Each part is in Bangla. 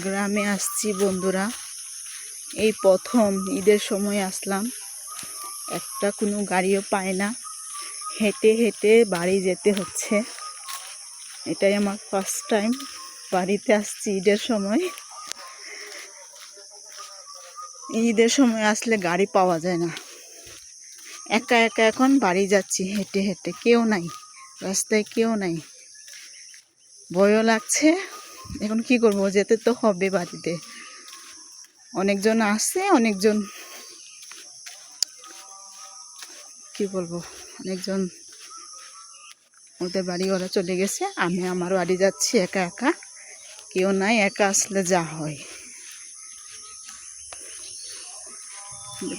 গ্রামে আসছি বন্ধুরা, এই প্রথম ঈদের সময় আসলাম। একটা কোনো গাড়িও পায় না, হেঁটে হেঁটে বাড়ি যেতে হচ্ছে। এটাই আমার ফার্স্ট টাইম বাড়িতে আসছি ঈদের সময়। ঈদের সময় আসলে গাড়ি পাওয়া যায় না। একা একা এখন বাড়ি যাচ্ছি হেঁটে হেঁটে, কেউ নাই রাস্তায়, কেউ নাই, ভয়ও লাগছে। এখন কি করব, যেতে তো হবে বাড়িতে। অনেকজন আসছে, অনেকজন কি বলবো, অনেকজন ওদের বাড়ি ওরা চলে গেছে, আমি আমার বাড়ি যাচ্ছি একা একা, কেউ নাই। একা আসলে যা হয়।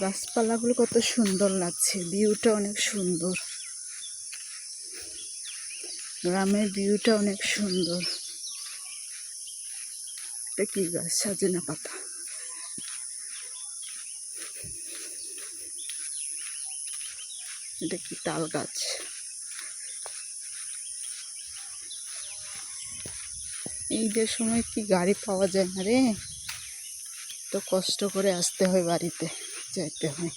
গাছপালাগুলো কত সুন্দর লাগছে, ভিউটা অনেক সুন্দর, গ্রামের ভিউটা অনেক সুন্দর। এটা কি গাছ? সজনে পাতা। এটা কি তাল গাছ? ঈদের সময় কি গাড়ি পাওয়া যায় না রে, তো কষ্ট করে আসতে হয়, বাড়িতে যাইতে হয়।